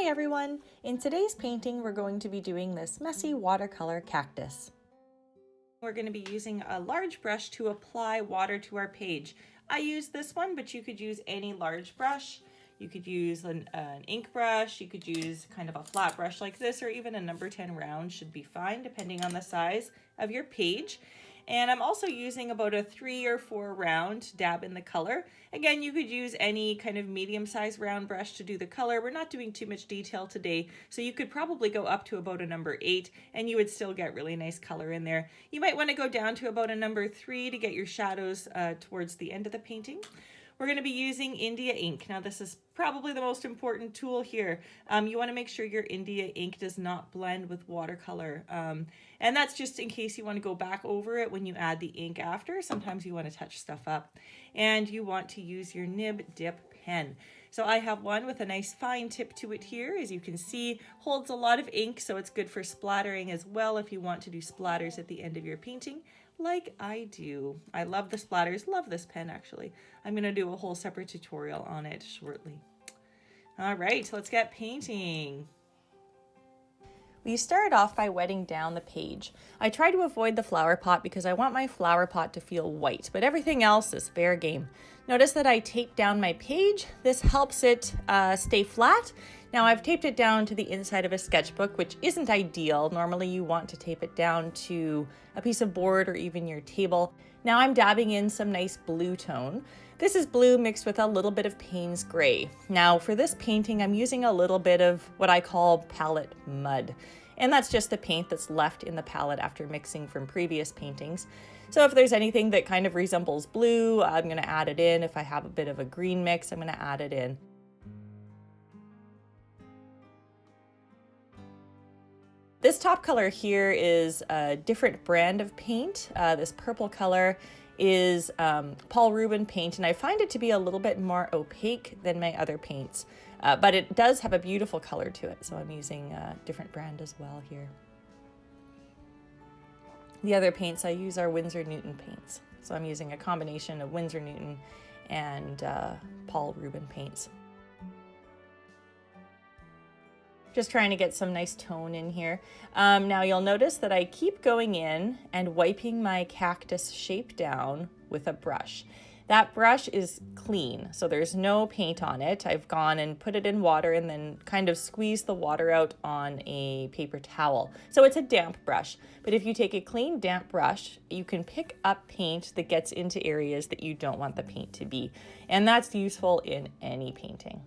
Hi everyone! In today's painting we're going to be doing this messy watercolor cactus. We're going to be using a large brush to apply water to our page. I use this one, but you could use any large brush. You could use an ink brush, you could use kind of a flat brush like this, or even a number 10 round should be fine depending on the size of your page. And I'm also using about a 3 or 4 round to dab in the color. Again, you could use any kind of medium-sized round brush to do the color. We're not doing too much detail today, so you could probably go up to about a number 8 and you would still get really nice color in there. You might want to go down to about a number 3 to get your shadows towards the end of the painting. We're going to be using India ink. Now this is probably the most important tool here. You want to make sure your India ink does not blend with watercolor. And that's just in case you want to go back over it when you add the ink after. Sometimes you want to touch stuff up. And you want to use your nib dip pen. So I have one with a nice fine tip to it here. As you can see, holds a lot of ink, so it's good for splattering as well if you want to do splatters at the end of your painting, like I do. I love the splatters, love this pen actually. I'm gonna do a whole separate tutorial on it shortly. All right, let's get painting. We start off by wetting down the page. I try to avoid the flower pot because I want my flower pot to feel white, but everything else is fair game. Notice that I tape down my page. This helps it stay flat. Now I've taped it down to the inside of a sketchbook, which isn't ideal. Normally you want to tape it down to a piece of board or even your table. Now I'm dabbing in some nice blue tone. This is blue mixed with a little bit of Paynes gray. Now for this painting, I'm using a little bit of what I call palette mud. And that's just the paint that's left in the palette after mixing from previous paintings. So if there's anything that kind of resembles blue, I'm gonna add it in. If I have a bit of a green mix, I'm gonna add it in. This top color here is a different brand of paint. This purple color is Paul Rubens paint, and I find it to be a little bit more opaque than my other paints, but it does have a beautiful color to it, so I'm using a different brand as well here. The other paints I use are Winsor Newton paints, so I'm using a combination of Winsor Newton and Paul Rubens paints. Just trying to get some nice tone in here. Now you'll notice that I keep going in and wiping my cactus shape down with a brush. That brush is clean, so there's no paint on it. I've gone and put it in water and then kind of squeezed the water out on a paper towel. So it's a damp brush, but if you take a clean damp brush, you can pick up paint that gets into areas that you don't want the paint to be. And that's useful in any painting.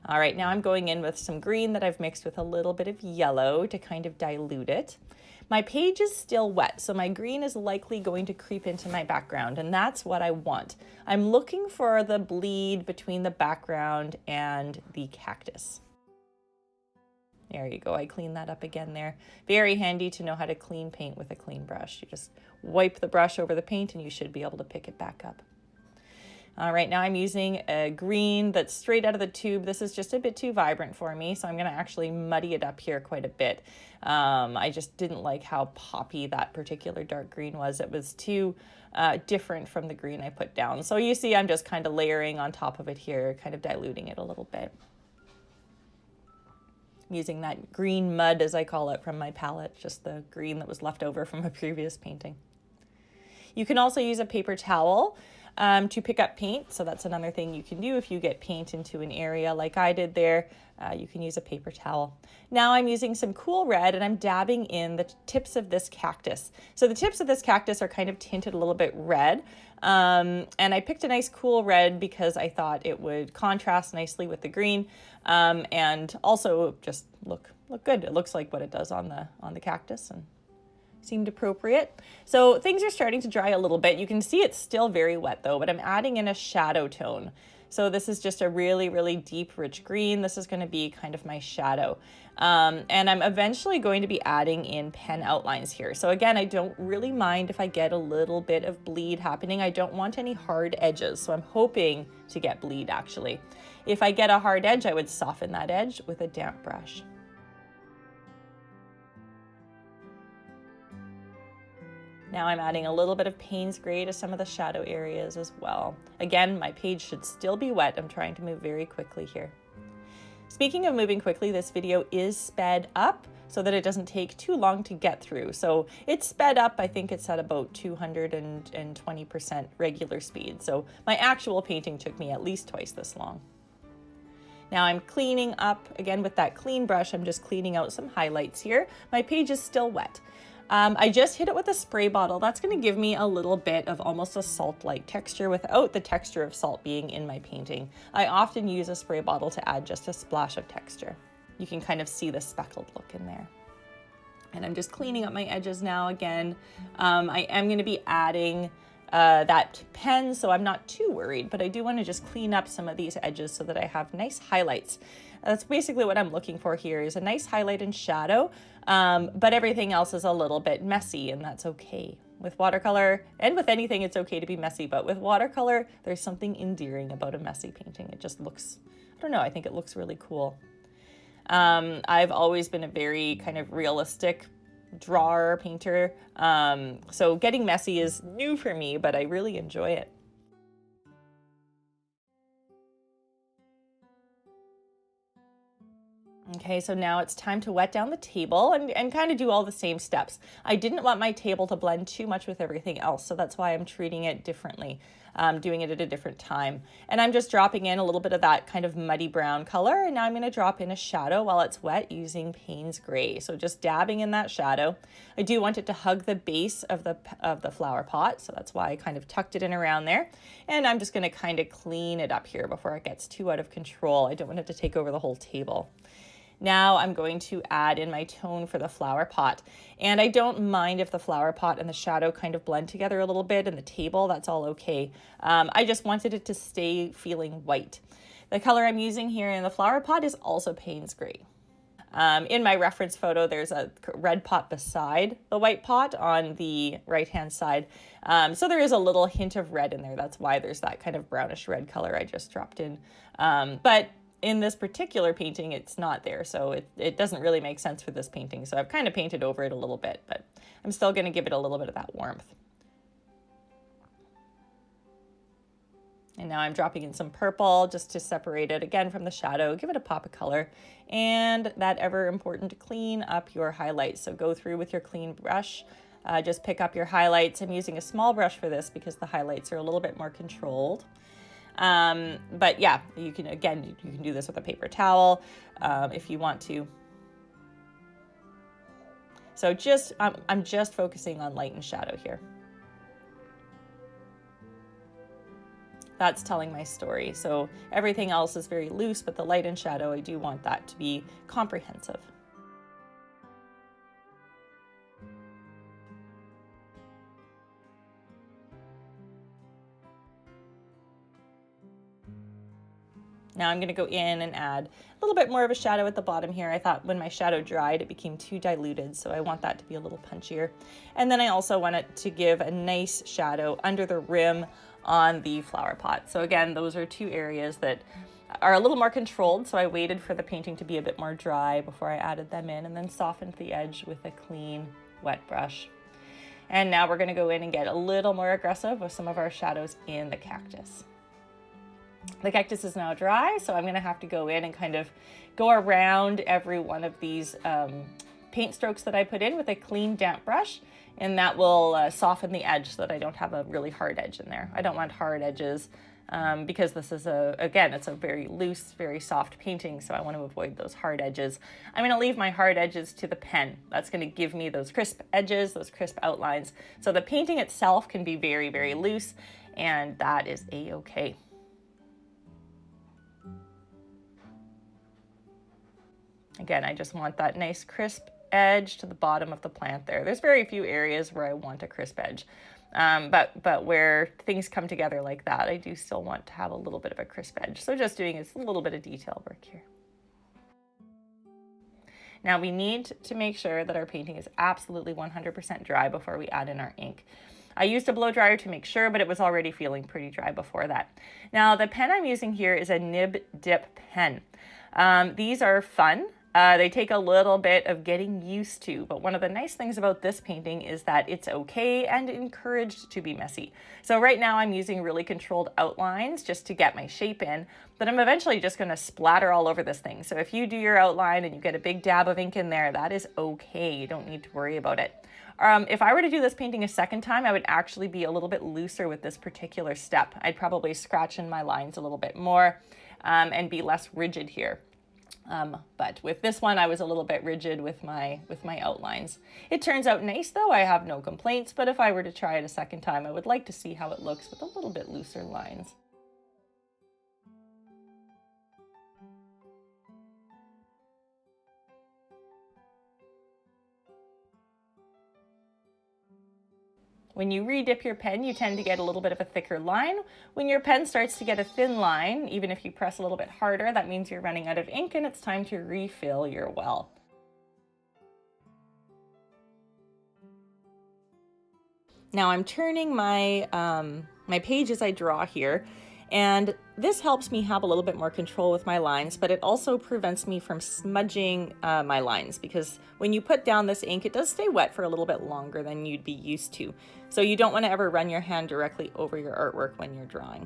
All right, now I'm going in with some green that I've mixed with a little bit of yellow to kind of dilute it. My page is still wet, so my green is likely going to creep into my background, and that's what I want. I'm looking for the bleed between the background and the cactus. There you go, I cleaned that up again there. Very handy to know how to clean paint with a clean brush. You just wipe the brush over the paint and you should be able to pick it back up. All right, now I'm using a green that's straight out of the tube. This is just a bit too vibrant for me, so I'm gonna actually muddy it up here quite a bit. I just didn't like how poppy that particular dark green was. It was too different from the green I put down. So you see I'm just kind of layering on top of it here, kind of diluting it a little bit. I'm using that green mud, as I call it, from my palette, just the green that was left over from a previous painting. You can also use a paper towel to pick up paint. So that's another thing you can do if you get paint into an area like I did there. You can use a paper towel. Now I'm using some cool red and I'm dabbing in the tips of this cactus. So the tips of this cactus are kind of tinted a little bit red. And I picked a nice cool red because I thought it would contrast nicely with the green and also just look good. It looks like what it does on the cactus and seemed appropriate. So things are starting to dry a little bit. You can see it's still very wet though, but I'm adding in a shadow tone. So this is just a really, really deep, rich green. This is going to be kind of my shadow. And I'm eventually going to be adding in pen outlines here. So again, I don't really mind if I get a little bit of bleed happening. I don't want any hard edges. So I'm hoping to get bleed actually. If I get a hard edge, I would soften that edge with a damp brush. Now I'm adding a little bit of Paynes gray to some of the shadow areas as well. Again, my page should still be wet. I'm trying to move very quickly here. Speaking of moving quickly, this video is sped up so that it doesn't take too long to get through. So it's sped up, I think it's at about 220% regular speed. So my actual painting took me at least twice this long. Now I'm cleaning up, again with that clean brush, I'm just cleaning out some highlights here. My page is still wet. I just hit it with a spray bottle. That's gonna give me a little bit of almost a salt-like texture without the texture of salt being in my painting. I often use a spray bottle to add just a splash of texture. You can kind of see the speckled look in there. And I'm just cleaning up my edges now again. I am gonna be adding that pen, so I'm not too worried, but I do want to just clean up some of these edges so that I have nice highlights. That's basically what I'm looking for here, is a nice highlight and shadow, but everything else is a little bit messy, and that's okay. With watercolor, and with anything, it's okay to be messy, but with watercolor, there's something endearing about a messy painting. It just looks, I don't know, I think it looks really cool. I've always been a very kind of realistic drawer, painter, so getting messy is new for me, but I really enjoy it. Okay, so now it's time to wet down the table and kind of do all the same steps. I didn't want my table to blend too much with everything else, so that's why I'm treating it differently, doing it at a different time. And I'm just dropping in a little bit of that kind of muddy brown color, and now I'm gonna drop in a shadow while it's wet using Paynes Gray. So just dabbing in that shadow. I do want it to hug the base of the flower pot, so that's why I kind of tucked it in around there. And I'm just gonna kind of clean it up here before it gets too out of control. I don't want it to take over the whole table. Now I'm going to add in my tone for the flower pot. And I don't mind if the flower pot and the shadow kind of blend together a little bit, and the table, that's all okay. I just wanted it to stay feeling white. The color I'm using here in the flower pot is also Paynes Gray. In my reference photo, there's a red pot beside the white pot on the right-hand side. So there is a little hint of red in there. That's why there's that kind of brownish red color I just dropped in. But in this particular painting, it's not there, so it doesn't really make sense for this painting. So I've kind of painted over it a little bit, but I'm still going to give it a little bit of that warmth. And now I'm dropping in some purple just to separate it again from the shadow, give it a pop of color, and that ever important, clean up your highlights. So go through with your clean brush, just pick up your highlights. I'm using a small brush for this because the highlights are a little bit more controlled. But yeah, you can do this with a paper towel, if you want to. So I'm just focusing on light and shadow here. That's telling my story. So everything else is very loose, but the light and shadow, I do want that to be comprehensive. Now I'm going to go in and add a little bit more of a shadow at the bottom here. I thought when my shadow dried, it became too diluted, so I want that to be a little punchier. And then I also want it to give a nice shadow under the rim on the flower pot. So again, those are two areas that are a little more controlled, so I waited for the painting to be a bit more dry before I added them in, and then softened the edge with a clean, wet brush. And now we're going to go in and get a little more aggressive with some of our shadows in the cactus. The cactus is now dry, so I'm going to have to go in and kind of go around every one of these paint strokes that I put in with a clean, damp brush, and that will soften the edge so that I don't have a really hard edge in there. I don't want hard edges because this is it's a very loose, very soft painting, so I want to avoid those hard edges. I'm going to leave my hard edges to the pen. That's going to give me those crisp edges, those crisp outlines. So the painting itself can be very, very loose, and that is a-okay. Again, I just want that nice crisp edge to the bottom of the plant there. There's very few areas where I want a crisp edge, but where things come together like that, I do still want to have a little bit of a crisp edge. So just doing a little bit of detail work here. Now we need to make sure that our painting is absolutely 100% dry before we add in our ink. I used a blow dryer to make sure, but it was already feeling pretty dry before that. Now the pen I'm using here is a nib dip pen. These are fun. They take a little bit of getting used to, but one of the nice things about this painting is that it's okay and encouraged to be messy. So right now I'm using really controlled outlines just to get my shape in, but I'm eventually just going to splatter all over this thing. So if you do your outline and you get a big dab of ink in there, that is okay. You don't need to worry about it. If I were to do this painting a second time, I would actually be a little bit looser with this particular step. I'd probably scratch in my lines a little bit more and be less rigid here. But with this one, I was a little bit rigid with my outlines. It turns out nice though, I have no complaints, but if I were to try it a second time, I would like to see how it looks with a little bit looser lines. When you re-dip your pen, you tend to get a little bit of a thicker line. When your pen starts to get a thin line, even if you press a little bit harder, that means you're running out of ink and it's time to refill your well. Now I'm turning my, my page as I draw here, and this helps me have a little bit more control with my lines, but it also prevents me from smudging my lines, because when you put down this ink, it does stay wet for a little bit longer than you'd be used to. So you don't want to ever run your hand directly over your artwork when you're drawing.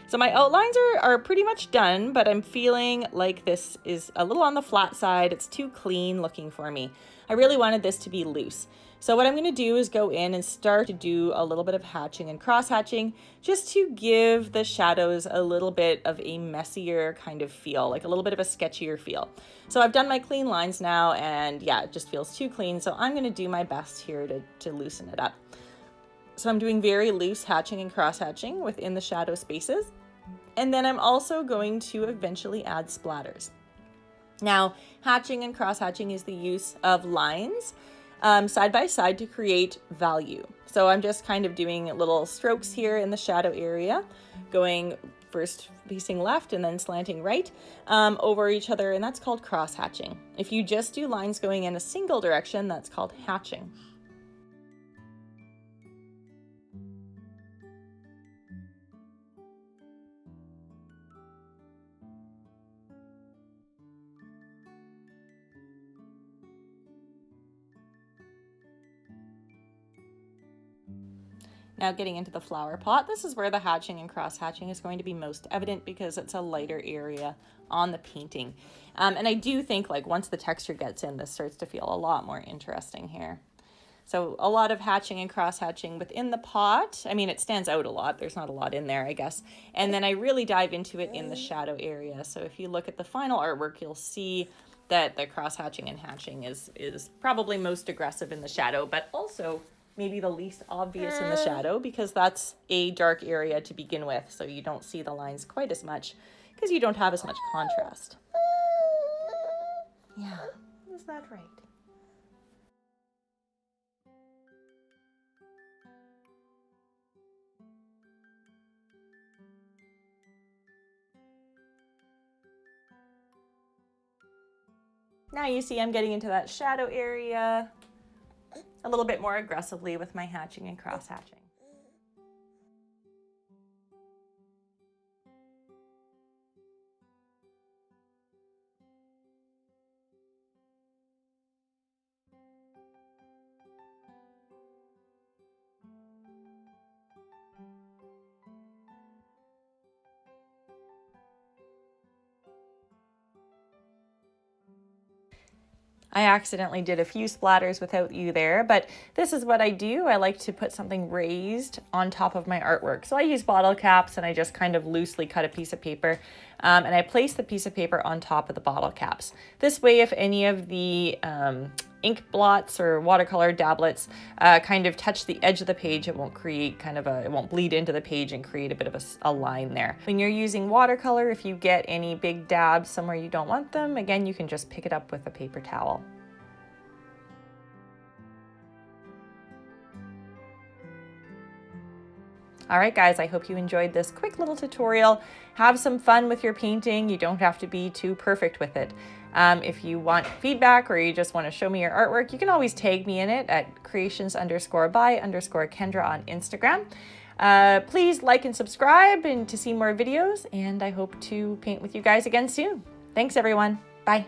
So my outlines are pretty much done, but I'm feeling like this is a little on the flat side. It's too clean looking for me. I really wanted this to be loose. So what I'm going to do is go in and start to do a little bit of hatching and cross hatching, just to give the shadows a little bit of a messier kind of feel, like a little bit of a sketchier feel. So I've done my clean lines now, and yeah, it just feels too clean. So I'm going to do my best here to loosen it up. So I'm doing very loose hatching and cross hatching within the shadow spaces. And then I'm also going to eventually add splatters. Now, hatching and cross hatching is the use of lines side by side to create value. So I'm just kind of doing little strokes here in the shadow area, going first facing left and then slanting right over each other, and that's called cross hatching. If you just do lines going in a single direction, that's called hatching. Now getting into the flower pot, this is where the hatching and cross hatching is going to be most evident because it's a lighter area on the painting. And I do think like once the texture gets in, this starts to feel a lot more interesting here. So a lot of hatching and cross hatching within the pot. I mean, it stands out a lot. There's not a lot in there, I guess. And then I really dive into it in the shadow area. So if you look at the final artwork, you'll see that the cross hatching and hatching is probably most aggressive in the shadow, but also maybe the least obvious in the shadow, because that's a dark area to begin with, so you don't see the lines quite as much because you don't have as much contrast. Yeah, is that right? Now you see I'm getting into that shadow area a little bit more aggressively with my hatching and cross hatching. I accidentally did a few splatters without you there, but this is what I do. I like to put something raised on top of my artwork. So I use bottle caps and I just kind of loosely cut a piece of paper and I place the piece of paper on top of the bottle caps. This way, if any of the ink blots or watercolor dablets kind of touch the edge of the page, it won't create it won't bleed into the page and create a bit of a line there. When you're using watercolor, if you get any big dabs somewhere you don't want them, again, you can just pick it up with a paper towel. All right, guys, I hope you enjoyed this quick little tutorial. Have some fun with your painting. You don't have to be too perfect with it. If you want feedback or you just want to show me your artwork, you can always tag me in it at creations_by_Kendra on Instagram. Please like and subscribe and to see more videos, and I hope to paint with you guys again soon. Thanks everyone. Bye.